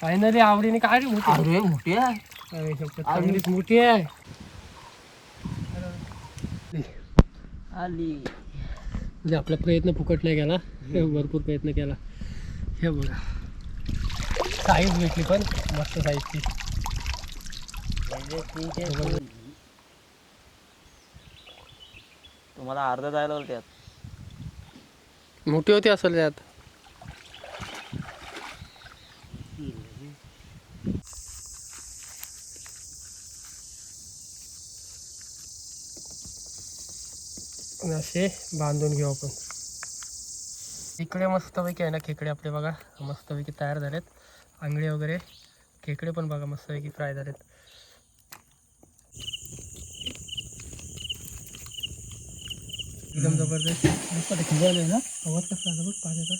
Finally आवडीने काय रे मोठी अरे मोठी आहे. चांगलीच मोठी आहे. आली म्हणजे आपला प्रयत्न फुकट नाही केला, भरपूर प्रयत्न केला. हे बघा साईज भेटली पण मस्त साईजची. तुम्हाला अर्धा जायला होईल त्यात. मोठी होती असेल त्यात. असे बांधून घेऊ आपण. इकडे मस्तपैकी आहे ना खेकडे आपले बघा मस्तपैकी तयार झालेत. आंगळे वगैरे खेकडे पण बघा मस्तपैकी फ्राय झालेत. एकदम जबरदस्त आहे ना. आवाज कसा आला बघ पाण्याचा.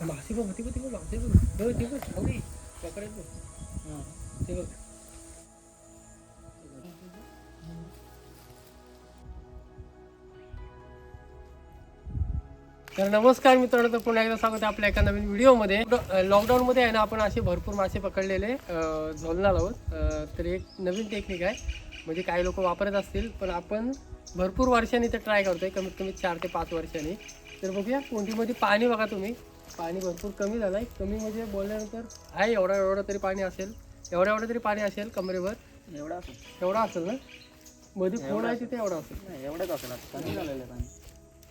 मासे बघ ते बघ ते बघ मासे बघ ते बघ आवडी पकडायचं ते बघ. तर नमस्कार मित्रांनो, तर पुन्हा एकदा स्वागत आहे आपल्या एका नवीन व्हिडिओमध्ये. लॉकडाऊनमध्ये आहे ना आपण असे भरपूर मासे पकडलेले झोलणार आहोत. तर एक नवीन टेक्निक आहे, म्हणजे काही लोक वापरत असतील पण आपण भरपूर वर्षांनी ते ट्राय करतोय, कमीत कमी 4 ते 5 वर्षांनी. तर बघूया कोंडीमध्ये पाणी बघा तुम्ही, पाणी भरपूर कमी झालं आहे. कमी म्हणजे बोलल्यानंतर आहे एवढा तरी पाणी असेल, एवढा तरी पाणी असेल कमरेवर. एवढा असेल ना, मध्ये कोण आहे तिथे एवढा असेल. एवढंच असेल, कमी झालेलं पाणी.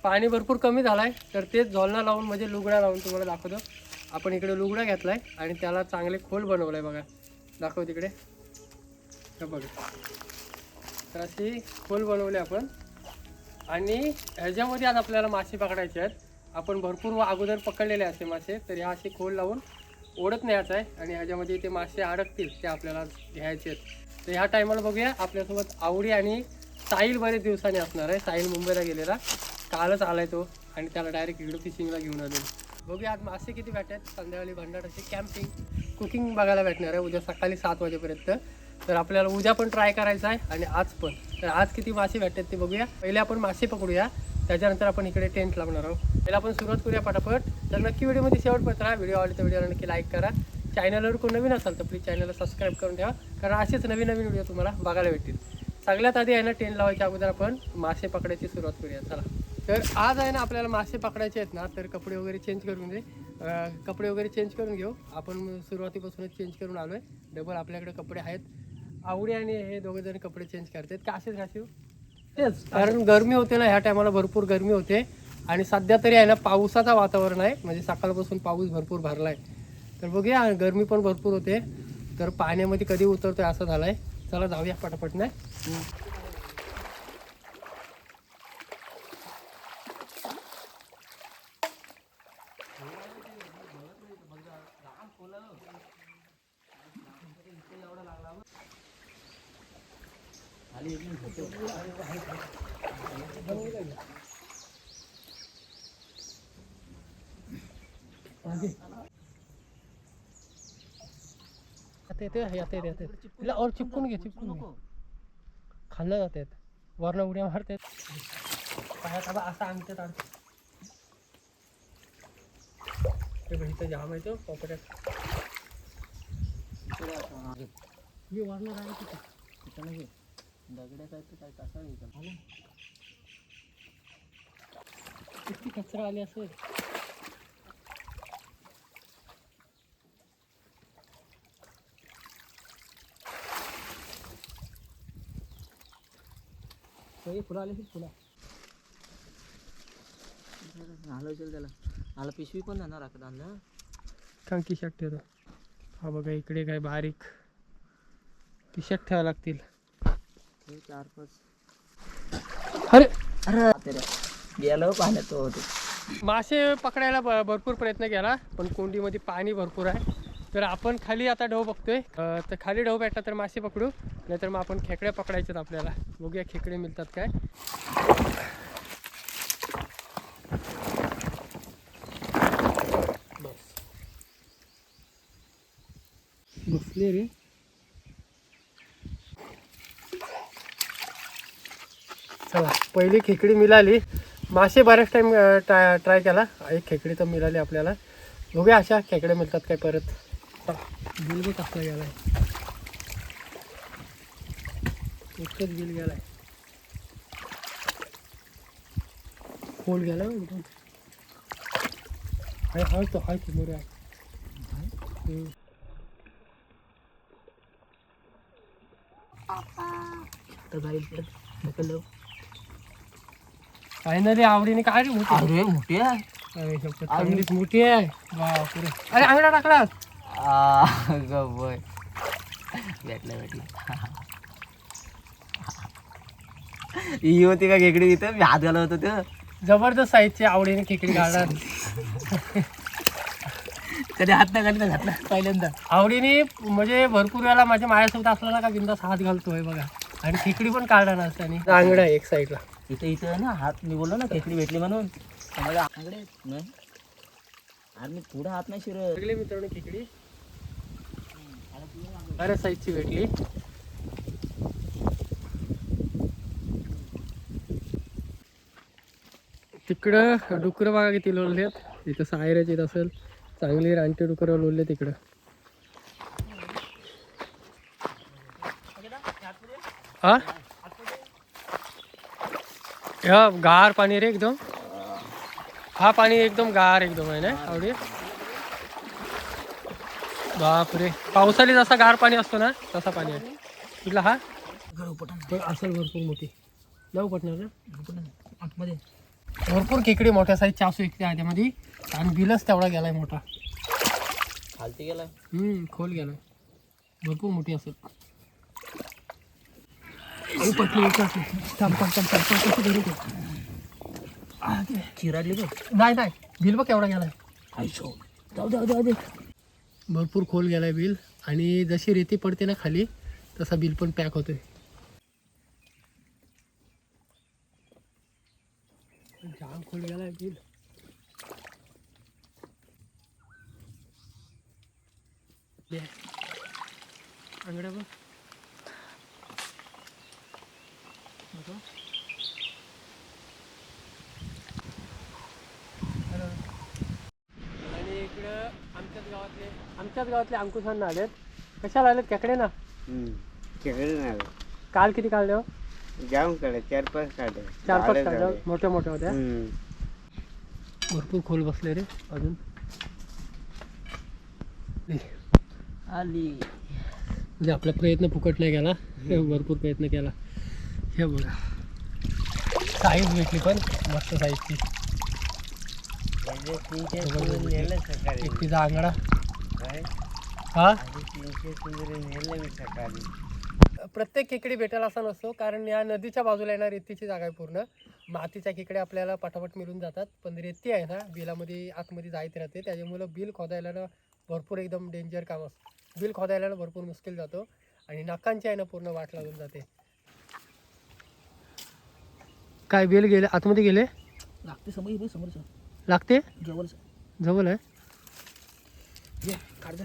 पाणी भरपूर कमी झालं आहे. तर तेच झोलना लावून म्हणजे लुगडा लावून तुम्हाला दाखवतो. आपण इकडे लुगडा घेतला आहे आणि त्याला चांगले खोल बनवलं आहे बघा. दाखव तिकडे, हे बघा. तर अशी खोल बनवले आपण आणि ह्याच्यामध्ये आज आपल्याला मासे पकडायचे आहेत. आपण भरपूर अगोदर पकडलेले असे मासे, तर ह्या असे खोल लावून ओढत न्यायचं आहे आणि ह्याच्यामध्ये ते मासे अडकतील ते आपल्याला घ्यायचे आहेत. तर ह्या टायमाला बघूया आपल्यासोबत आवडी आणि साहिल बरेच दिवसांनी असणार आहे. साहिल मुंबईला गेलेला, कालच आलाय तो आणि त्याला डायरेक्ट इकडं फिशिंगला घेऊन आले. बघूया आज मासे किती भेटतात. संध्याकाळी भंडाराची कॅम्पिंग कुकिंग बघायला भेटणार आहे उद्या सकाळी 7 वाजेपर्यंत. तर आपल्याला उद्या पण ट्राय करायचं आहे आणि आज पण. तर आज किती मासे भेटतात ते बघूया. पहिले आपण मासे पकडूया, त्याच्यानंतर आपण इकडे टेंट लावणार आहोत. पहिला आपण सुरुवात करूया पटापट. तर नक्की व्हिडिओमध्ये शेवटपर्यंत राहा. व्हिडिओ आवडला तर व्हिडिओला नक्की लाईक करा. चॅनलवर कोण नवीन असाल तर प्लीज चॅनलला सबस्क्राईब करून ठेवा, कारण असेच नवीन व्हिडिओ तुम्हाला बघायला भेटतील. सगळ्यात आधी आहे ना टेंट लावायच्या अगोदर आपण मासे पकडायची सुरुवात करूया. चला, तर आज आहे ना आपल्याला मासे पकडायचे आहेत ना, तर कपडे वगैरे चेंज करून कपडे वगैरे चेंज करून घेऊ. आपण सुरुवातीपासूनच चेंज करून आलो आहे. डबल आपल्याकडे कपडे आहेत. आवडी आणि हे दोघे जण कपडे चेंज करतात का असेच घासीव तेच, कारण गरमी होते ना ह्या टायमाला, भरपूर गरमी होते. आणि सध्या तरी आहे ना पावसाचं वातावरण आहे, म्हणजे सकाळपासून पाऊस भरपूर भरला आहे. तर बघूया, गरमी पण भरपूर होते. तर पाण्यामध्ये कधी उतरतोय असं झालं आहे. चला जाऊया पटापट नाही. येते तिला और चिपकून घे खाल्लं जातात, वरनं उड्या मारतात पायात. आता असं आणतात इथं जाम आहे तो पॉपऱ्यात. मी वरनं राहायचं तिथं नाही दगड्या काय तर काय कसा घ्यायचा. किती कचरा आली असेल. फुलं आली फुला आलं त्याला. मला पिशवी पण जाणार राखत आणलं. कांकी शर्ट ठेवतो. हा बघा इकडे काय बारीक टी शर्ट ठेवावं लागतील. 4-5. अरे अरे गेलो पाण्यात तो होते. मासे पकडायला भरपूर प्रयत्न केला पण कोंडीमध्ये पाणी भरपूर आहे. तर आपण खाली आता ढव बघतोय. तर खाली ढव भेटला तर मासे पकडू, नाहीतर मग आपण खेकड्या पकडायच्यात आपल्याला. बघूया खेकडे मिळतात काय. बस बसले रे. चला पहिली खेकडी मिळाली. मासे बऱ्याच टाइम ट्राय केला. एक खेकडी तर मिळाली आपल्याला. बघूया अशा खेकड्या मिळतात काय परत. बिल बी कसला गेलाय, एकच बिल गेलाय. खोल गेला हाय हाय तो हाय की मोरे आहे. फायनली आवडीने काय रे मोठी. अरे मोठी आहे. चांगलीच मोठी आहे. बापरे. अरे अंगडा टाकला. गबय भेटलं ही होती का खेकडी तिथं मी हात घालत होतो ते. जबरदस्त साईजची आवडीने खेकडी काढणार. कधी हात नाही घालता घातला पहिल्यांदा. आवडीने म्हणजे भरपूर वेळा माझ्या माझ्यासोबत असला ना का बिंदास हात घालतोय बघा. आणि खेकडी पण काढणार नसतानी. अंगडा एक साईडला इथं ना हात मी बोललो ना खेकडी भेटली म्हणून माझ्या आंगडे नाही. अरे मी पुढे हात नाही शिरत. सगळे मित्रांनो खेकडी बऱ्याच साईजची भेटली. तिकडं डुकरं बघा किती लोळलेत. इथं सायऱ्याच येत असेल. चांगली रानटी डुकरं लोळले तिकडं. हा गार पाणी रे एकदम. हा पाणी एकदम गार एकदम आहे ना आवडी. बापरे. पावसाळी जसा गार पाणी असतो ना तसा पाणी आहे कुठला. हा असेल भरपूर मोठी. जाऊ पटणार ना आतमध्ये. भरपूर खेकडी मोठ्या साईजच्या असू एकते आहे त्यामध्ये. आणि बिलच तेवढा गेलाय मोठा. खालती गेलाय. खोल गेलाय. भरपूर मोठी असेल. पटली चिराडली बघ. नाही नाही बिल बघ केवढा गेलाय. जाऊ दे. भरपूर खोल गेलाय बिल. आणि जशी रेती पडते ना खाली तसा बिल पण पॅक होतोय. जाम खोल गेलाय बिल. अंगड्या बघ. आणि इकडं आमच्याच गावातले अंकुशांना आलेत. कशाला आलेत खेकडे ना. खेकडे नाही काल किती काढले हो. जाम काढे 4-5 काढे. 4-5 काढले मोठ्या मोठ्या होत्या. भरपूर खोल बसले रे अजून. आली म्हणजे आपला प्रयत्न फुकट नाही गेला. भरपूर प्रयत्न केला. हे बघा साईज भेटली पण मस्त साईजची. एक तिचा आंगडा. हा प्रत्येक खेकडी भेटायला असा नसतो. कारण या नदीच्या बाजूला येणार रेतीची जागा आहे पूर्ण. मातीच्या खेकड्या आपल्याला पटापट मिळून जातात. पण रेती आहे ना बिलामध्ये आतमध्ये जायत राहते. त्याच्यामुळं बिल खोदायला ना भरपूर एकदम डेंजर काम असतं. बिल खोदायला ना भरपूर मुश्किल जातो. आणि नाकांची आहे ना पूर्ण वाट लागून जाते. काय बिल गेले आतमध्ये गेले. लागते समोर लागते जवळ. जवळ आहे.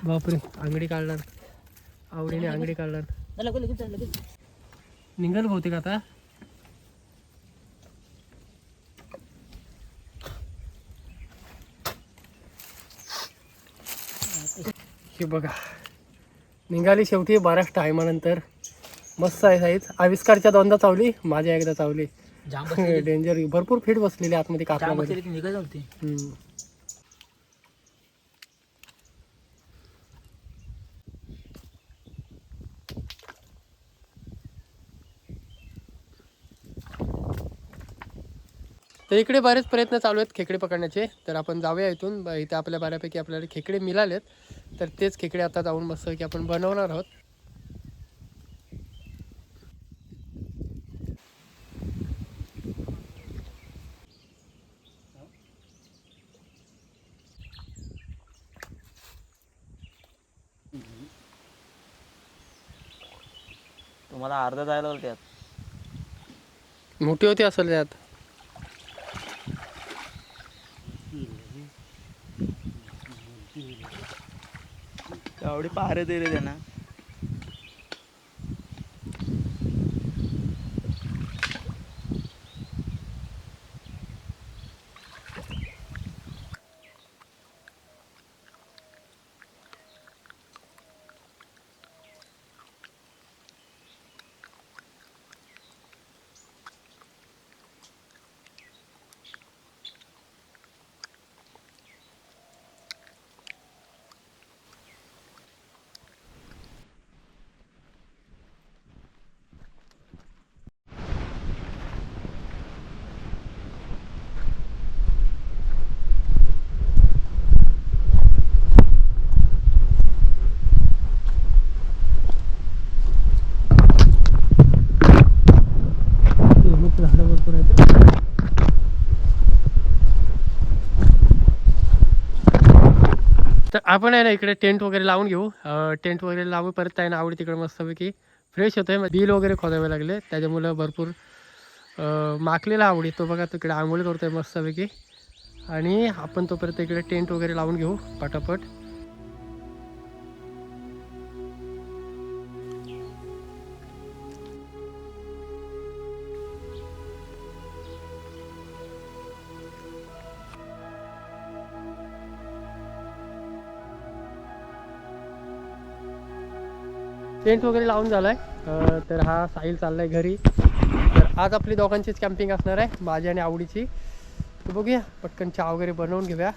बापरे आंगडी काढणार. आवडीने आंगडी काढणार. लगेच निघाल बहुतेक आता. हे बघा निघाली शेवटी बऱ्याच टायमानंतर. मस्त आहे साईज. आविष्कारच्या दोनदा चावली. माझ्या एकदा चावली. डेंजर. भरपूर फिट बसलेली आतमध्ये कापडामध्ये. निघत होती. तर इकडे बरेच प्रयत्न चालू आहेत खेकडे पकडण्याचे. तर आपण जाऊया इथून. इथे आपल्या बऱ्यापैकी आपल्याला खेकडे मिळालेत. तर तेच खेकडे आता जाऊन मस्त की आपण बनवणार आहोत. तुम्हाला अर्धा जायला लागलं त्यात. मोठी होती असेल त्यात. एवढी पारे दिले त्यांना. झाडं भरपूर आहेत. तर आपण आहे ना इकडे टेंट वगैरे लावून घेऊ. टेंट वगैरे लावू. परत आहे ना आवडी तिकडे मस्तपैकी फ्रेश होतोय. बिल वगैरे खोदावे लागले त्याच्यामुळं भरपूर माकलेला आवडी तो बघा तिकडे आंघोळ करतोय मस्तपैकी. आणि आपण तोपर्यंत इकडे टेंट वगैरे लावून घेऊ पटापट. टेंट वगैरे लावून झालाय. तर हा साहिल चाललाय घरी. तर आज आपली दोघांचीच कॅम्पिंग असणार आहे, माझी आणि आवडीची. तर बघूया पटकन चहा वगैरे बनवून घेऊया.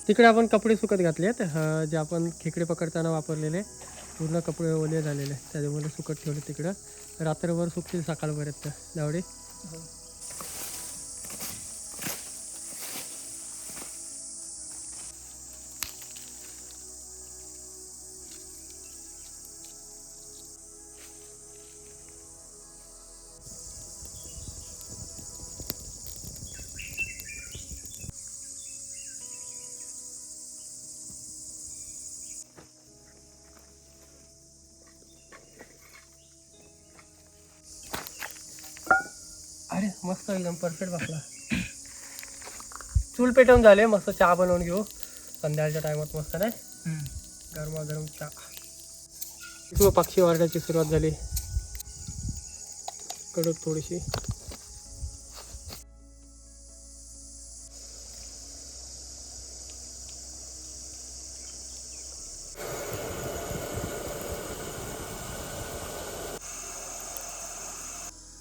तिकडे आपण कपडे सुकत घातले आहेत. जे आपण खेकडे पकडताना वापरलेले पूर्ण कपडे ओले झालेले त्याच्यामुळे सुकत ठेवले तिकडं. रात्रभर सुकतील सकाळपर्यंत जावडे. अरे मस्त एकदम परफेक्ट बसला. चूल पेटवून झाले. मस्त चहा बनवून घेऊ संध्याकाळच्या टायमात मस्त नाही गरमागरम चहा. किंवा पक्षी वाढण्याची सुरुवात झाली. कडक थोडीशी.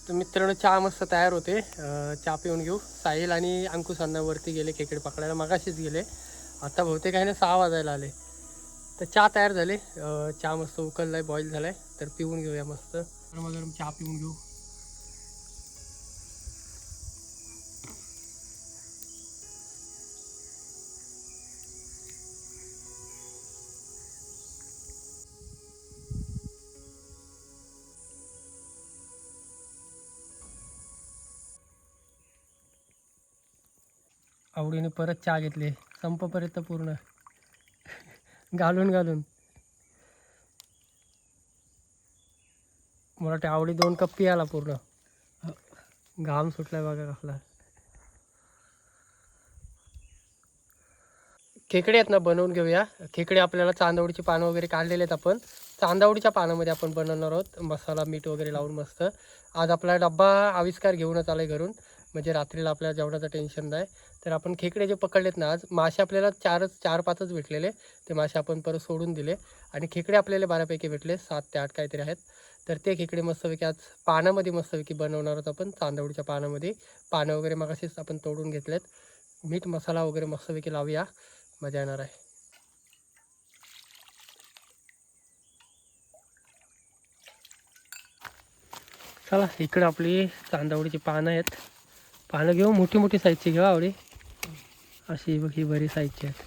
तर मित्रांनो चहा मस्त तयार होते. चहा पिऊन घेऊ. साहिल आणि अंकुश अण्णा वरती गेले खेकडे पकडायला. मगाशीच गेले. आता बहुतेक आहे ना 6 वाजायला आले. तर चहा तयार झाले. चहा मस्त उकळलाय, बॉईल झालाय. तर पिऊन घेऊया मस्त गरम चहा पिऊन घेऊ. आवडीने परत चहा घेतली संपपर्यंत पूर्ण घालून घालून. मला वाटतं आवडी 2 कप पियाला पूर्ण. घाम सुटलाय बघा कसला. खेकडे आहेत ना बनवून घेऊया. खेकडे आपल्याला चांदवडीची पानं वगैरे काढलेले आहेत आपण. चांदवडीच्या पानामध्ये आपण बनवणार आहोत मसाला मीठ वगैरे लावून मस्त. आज आपला डब्बा आविष्कार घेऊनच आलाय घरून, म्हणजे रात्रीला आपल्याला जेवणाचं टेन्शन नाही. तर आपण खेकडे जे पकडलेत ना आज, मासे आपल्याला 4-5च भेटलेले. ते मासे आपण परत सोडून दिले आणि खेकडे आपल्याला बऱ्यापैकी भेटले 7 ते 8 काहीतरी आहेत. तर ते खेकडे मस्तपैकी आज पानामध्ये मस्तपैकी बनवणार आहोत आपण, चांदवडीच्या पानामध्ये. पानं वगैरे मगाशीच आपण तोडून घेतलेत. मीठ मसाला वगैरे मस्तपैकी लावूया, मजा येणार आहे. चला, इकडे आपली चांदवडीची पानं आहेत. पानं घेऊ, मोठी मोठी साईजची घेऊ आवडी. अशी बघ, ही बरी साईजची आहेत.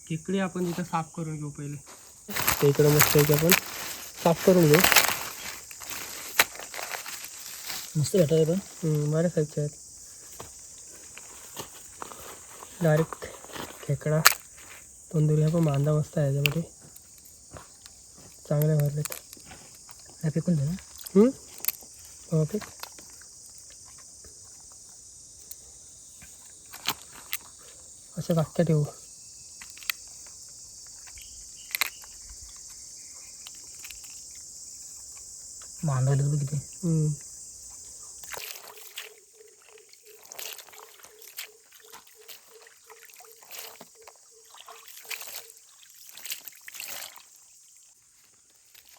खेकडे आपण तिथं साफ करून घेऊ पहिले. ते इकडे मस्त आपण साफ करून घेऊ. मस्त भेटत पण बऱ्या साईजचे आहेत. डायरेक्ट खेकडा तंदुरी पण बांधा मस्त आहे याच्यामध्ये, चांगले भरलेत. फेकून दे ना. ओके, अशा धाक्या ठेवू. बांधवलं बघ किती.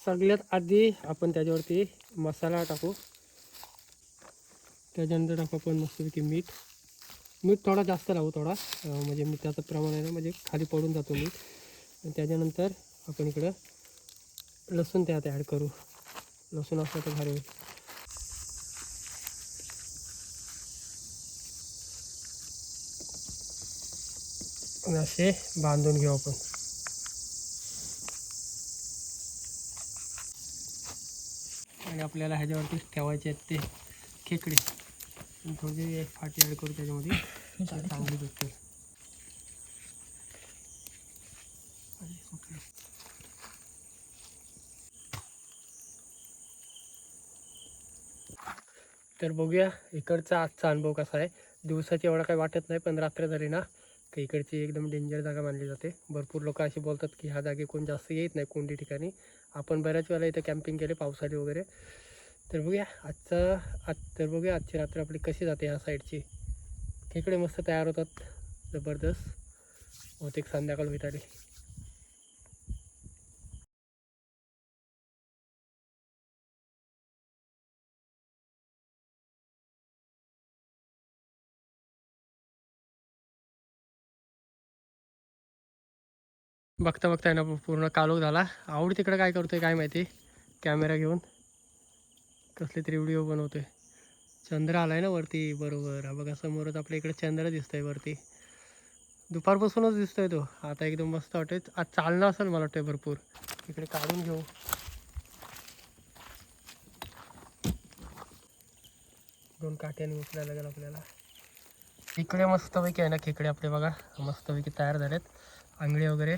सगळ्यात आधी आपण त्याच्यावरती मसाला टाकू. त्याच्यानंतर टाकू आपण मस्तपैकी मीठ. मीठ थोडा जास्त लावू, थोडा म्हणजे मिठाचं प्रमाण आहे ना, म्हणजे खाली पडून जातो मीठ. आणि त्याच्यानंतर आपण इकडं लसूण त्यात ॲड करू. लसूण असलं तर भारी होईल. आणि असे बांधून घेऊ आपण. आणि आपल्याला ह्याच्यावरती ठेवायचे आहेत ते खेकडे. थोडी फाटी ॲड करू त्याच्यामध्ये, चांगली भेटते. तर बघूया इकडचा आजचा अनुभव कसा आहे. दिवसाची एवढा काही वाटत नाही, पण रात्र झाली ना की इकडची एकदम डेंजर जागा मानली जाते. भरपूर लोक अशी बोलतात की ह्या जागी कोण जास्त येत नाही, कोणती ठिकाणी. आपण बऱ्याच वेळेला इथं कॅम्पिंग केले पावसाळी वगैरे. तर बघूया आजची रात्र आपली कशी जाते. ह्या साईडची खेकडे मस्त तयार होतात, जबरदस्त. बहुतेक संध्याकाळ होत आली. बघता बघता आहे ना पूर्ण कालोख झाला. आवडी तिकडे काय करतोय काय माहिती, कॅमेरा घेऊन कसले तरी व्हिडिओ बनवतोय. चंद्र आलाय ना वरती, बरोबर. हा बघा समोरच आपल्या इकडे चंद्र दिसतोय वरती. दुपारपासूनच दिसतोय तो. आता एकदम मस्त वाटतंय. आज चालणं असेल मला वाटतंय भरपूर. इकडे काढून घेऊ. दोन काट्याने उचलायला लागेल आपल्याला. इकडे मस्तपैकी आहे ना खेकडे आपले बघा मस्तपैकी तयार झालेत. आंगळे वगैरे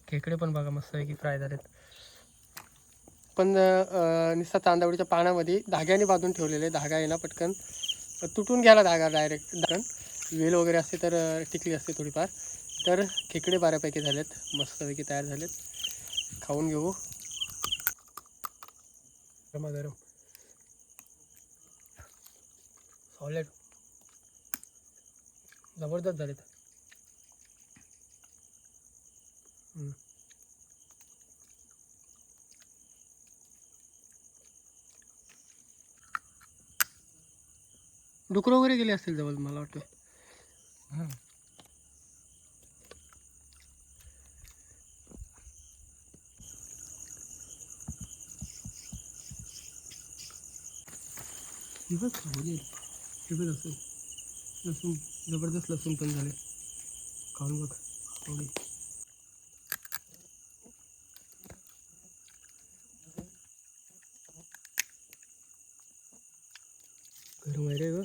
खेकडे पण बघा मस्तपैकी फ्राय झालेत. पण नुसता चांदवडीच्या पाण्यामध्ये धाग्याने बांधून ठेवलेले. धागा आहे ना पटकन तुटून घ्यायला धागा डायरेक्ट. कारण वेल वगैरे असते तर टिकली असते थोडीफार. तर खेकडे बऱ्यापैकी झालेत, मस्तपैकी तयार झालेत. खाऊन घेऊ. गरमागरम सॉलिड जबरदस्त झालेत. डुकरं वगैरे गेले असतील जवळ मला वाटतं. असेल लसूण, जबरदस्त लसूण पण झाले. खाऊन बघ थोडी. गरम आहे रे ग.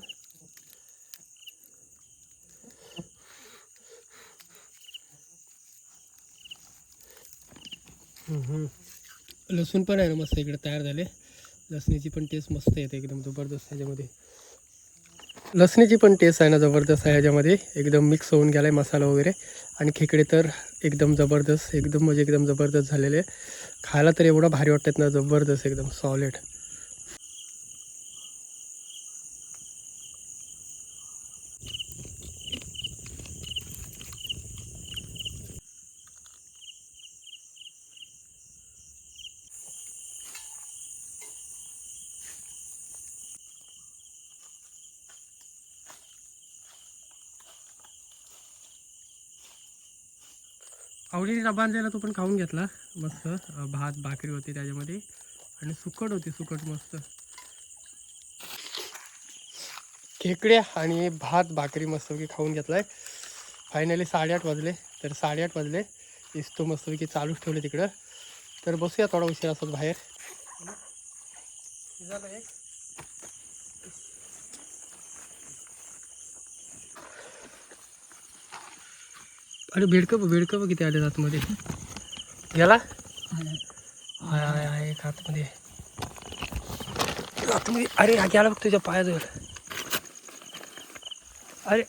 लसूण पण आहे ना मस्त इकडे तयार झाले. लसणीची पण टेस्ट मस्त येते एकदम जबरदस्त ह्याच्यामध्ये. लसणीची पण टेस्ट आहे ना जबरदस्त आहे ह्याच्यामध्ये. एकदम मिक्स होऊन गेला आहे मसाला वगैरे. आणि खेकडे तर एकदम जबरदस्त, एकदम म्हणजे एकदम जबरदस्त झालेले. खायला तर एवढं भारी वाटतात ना, जबरदस्त एकदम सॉलिड. आवडीने डबा आणलेला तो पण खाऊन घेतला मस्त. भात भाकरी होती त्याच्यामध्ये आणि सुकट होती, सुकट मस्त. खेकड्या आणि भात भाकरी मस्तपैकी खाऊन घेतलाय. फायनली 8:30 वाजले. तर 8:30 वाजले इस्तो मस्तपैकी चालूच ठेवले तिकडं. तर बसूया थोडा उशीर असत बाहेर. झालं एक. अरे बेडकं किती आले आतमध्ये. गेला हाय हाय हाय एक आतमध्ये. आतमध्ये अरे हा गेला बघ तुझ्या पायाजवळ. अरे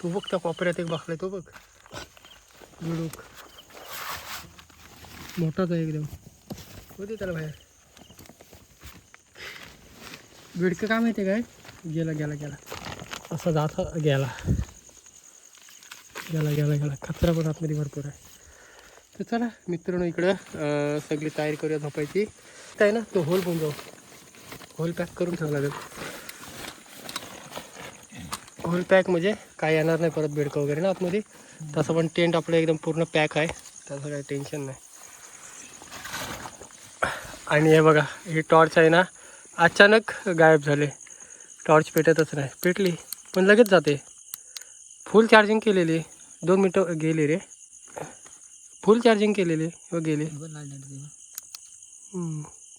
तू बघ त्या कोपऱ्यात एक बसलाय तो बघ. बिडूक मोठाच आहे एकदम. होते त्याला बाहेर. बिडकं काय माहिती काय गेला गेला गेला असा जात गेला गेला गेला गेला. कचरा पण आतमध्ये भरपूर आहे. तर चला मित्रांनो इकडं सगळी तयारी करूया झोपायची. आहे ना तो होल पण जाऊ. होल पॅक करून ठेवावं लागेल. होल पॅक म्हणजे काय येणार नाही परत बेडकं वगैरे ना आतमध्ये. तसं पण टेंट आपलं एकदम पूर्ण पॅक आहे, तसं काही टेन्शन नाही. आणि हे बघा ही टॉर्च आहे ना अचानक गायब झाले. टॉर्च पेटतच नाही. पेटली पण लगेच जाते. फुल चार्जिंग केलेली 2 मिनटं गेली रे. फुल चार्जिंग केलेली व गेले.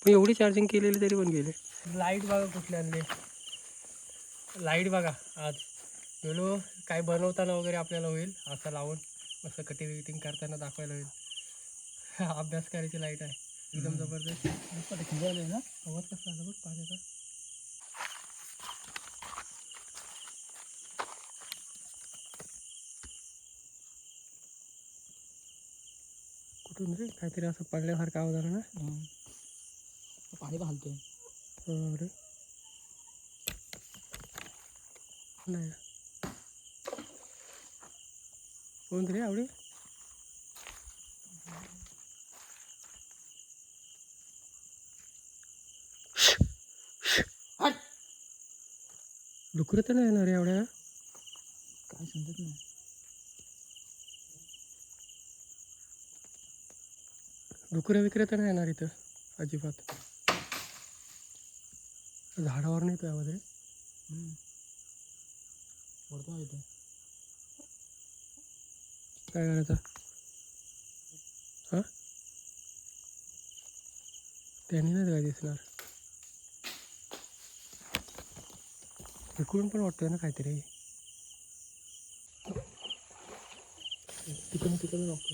पण एवढी चार्जिंग केलेली तरी पण गेले. लाईट बघा कुठले आणले. लाईट बघा आज गेलो काय बनवताना वगैरे आपल्याला होईल असं लावून मस्त कटिंग विटिंग करताना दाखवायला होईल. अभ्यास करायची लाईट आहे एकदम जबरदस्त. ना आवाज कसा आला बघ पाण्याचा. कुठून रे काहीतरी असं पडल्यासारखा आवाज आला ना. पाणी घालतोय. अरे नाही कोण रे आवडी. डुकरं तर नाही येणार रे एवढ्या. काय समजत नाही. डुकरं विकरं तर नाही येणार इथं अजिबात. झाडावर नाही तो आवाज रे. पडतो इथे. काय करायचं हां. त्यांनी नाही काय दिसणार. इकडून पण वाटतोय ना काहीतरी. तिकडून वाटतो.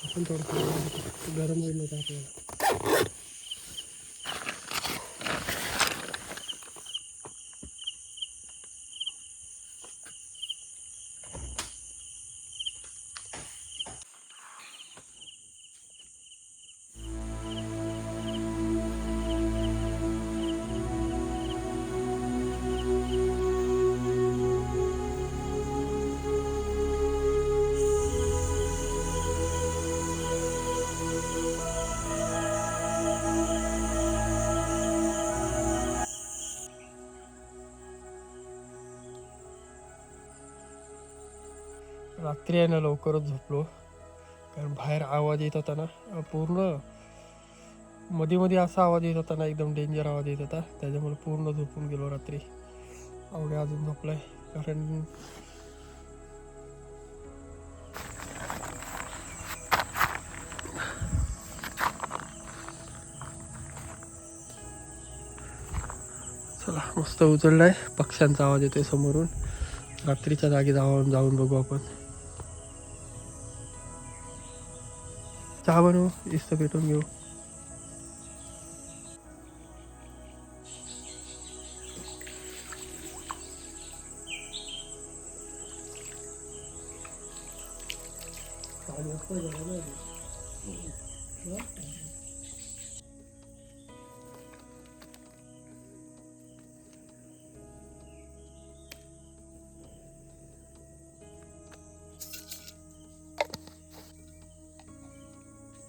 आपण थोडं गरम होईल नव्हतं आपल्याला. रात्री आहे ना लवकरच झोपलो कारण बाहेर आवाज येत होता ना पूर्ण. मध्ये मध्ये असा आवाज येत होता ना एकदम डेंजर आवाज येत होता. त्याच्यामुळे पूर्ण झोपून गेलो रात्री. आवडे अजून झोपलाय कारण चला मस्त उचललाय. पक्ष्यांचा आवाज येतोय समोरून. रात्रीच्या जागी जाऊन बघू आपण. चहा बनवू इस्त भेटून घेऊ.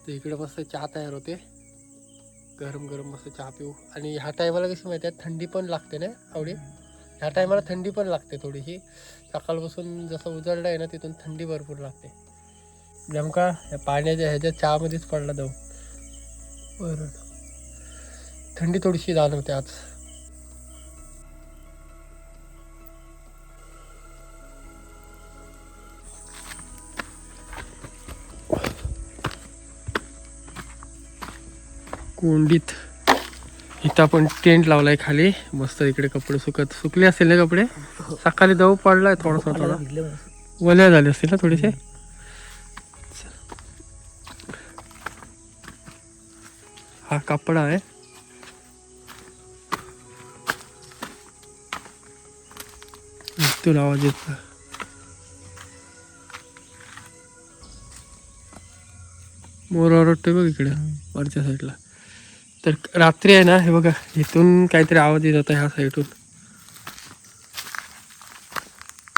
तर इकडे मस्त चहा तयार होते, गरम गरम मस्त चहा पिऊ. आणि ह्या टायमाला कशी माहिती आहे थंडी पण लागते ना आवडी, ह्या टायमाला थंडी पण लागते थोडीशी. सकाळपासून जसं उजळलं आहे ना तिथून थंडी भरपूर लागते. नेमका या पाण्याच्या ह्याच्या चहामध्येच पडला जाऊ. बरं, थंडी थोडीशी जाणवते आज. कोंडीत इथं आपण टेंट लावलाय खाली मस्त. इकडे कपडे सुकले असतील ना कपडे, सकाळी दव पडलाय थोडासा, थोडा वल्या झाले असतील ना थोडेसे. हा कपडा आहे. तुला आवाज येत मोर ओरडतोय बघ इकडे वरच्या साईडला. तर रात्री आहे ना हे बघा इथून काहीतरी आवाज येत होता ह्या साईडून,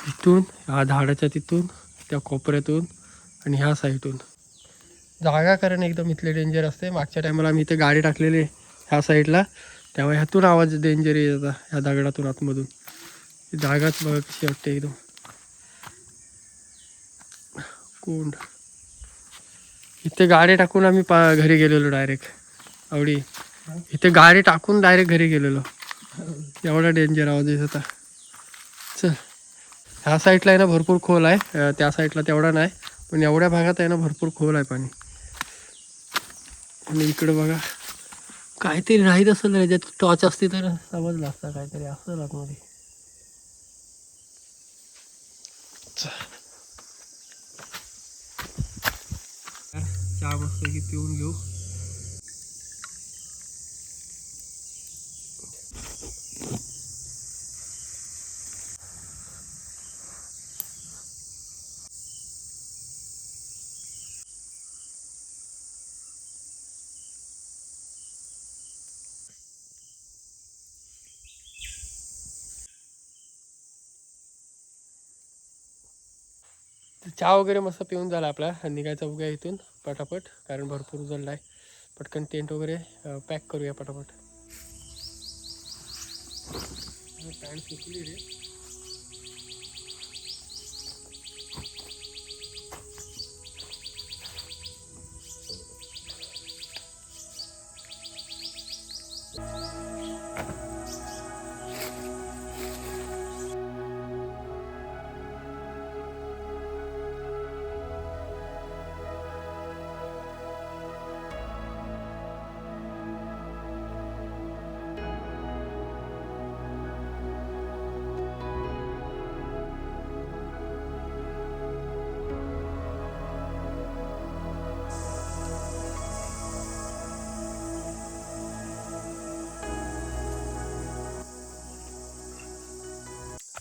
इथून ह्या झाडाच्या तिथून, त्या कोपऱ्यातून आणि ह्या साईडून. जागा कारण एकदम इथले डेंजर असते. मागच्या टायमाला आम्ही इथे गाडी टाकलेली ह्या साईडला, तेव्हा ह्यातून आवाज डेंजर येत होता ह्या दगडातून आतमधून. जागाच बघा कशी वाटते एकदम. कोंड इथे गाडी टाकून आम्ही घरी गेलेलो डायरेक्ट. आवडी इथे गाडी टाकून डायरेक्ट घरी गेलेलो, एवढा डेंजर आवाज येत होता. चल ह्या साईडला आहे ना भरपूर खोल आहे, त्या साईडला तेवढा नाही, पण एवढ्या भागात आहे ना भरपूर खोल आहे पाणी. आणि इकडे बघा काहीतरी राहीत असेल रे, ज्यात टॉर्च असते तर समजलं असतं काहीतरी असेल आतमध्ये. चहा मस्त की पिऊन घेऊ. चहा वगैरे मस्त पिऊन झाला आपला, निघायचा उद्या इथून पटापट, कारण भरपूर उजळला आहे. पटकन टेंट वगैरे पॅक करूया पटापट. पॅन्ट सुकली रे.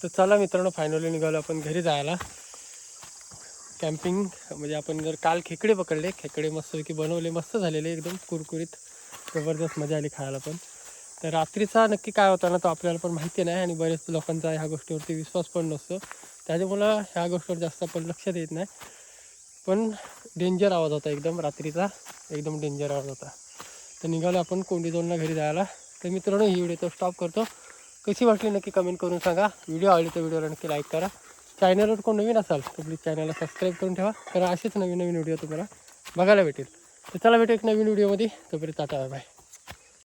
तर चला मित्रांनो, फायनली निघालो आपण घरी जायला. कॅम्पिंग म्हणजे आपण जर काल खेकडे पकडले, खेकडे मस्तपैकी बनवले, मस्त झालेले एकदम कुरकुरीत, जबरदस्त मजा आली खायला पण. तर रात्रीचा नक्की काय होता ना तो आपल्याला पण माहिती नाही, आणि बरेच लोकांचा ह्या गोष्टीवरती विश्वास पण नसतो, त्याच्यामुळं ह्या गोष्टीवर जास्त आपण लक्ष देत नाही. पण डेंजर आवाज होता एकदम रात्रीचा, एकदम डेंजर आवाज होता. तर निघालो आपण कोंडीजोलला घरी जायला. तर मित्रांनो ही व्हिडिओ तो स्टॉप करतो. कशी वाटली नक्की कमेंट करून सांगा. व्हिडिओ आवडली तर व्हिडिओला नक्की लाईक करा. चॅनलवर कोण नवीन असाल तर प्लीज चॅनलला सबस्क्राईब करून ठेवा, कारण असेच नवीन नवीन व्हिडिओ तुम्हाला बघायला भेटेल. तर चला भेटू एक नवीन व्हिडिओमध्ये. तोपर्यंत टाटा बाय.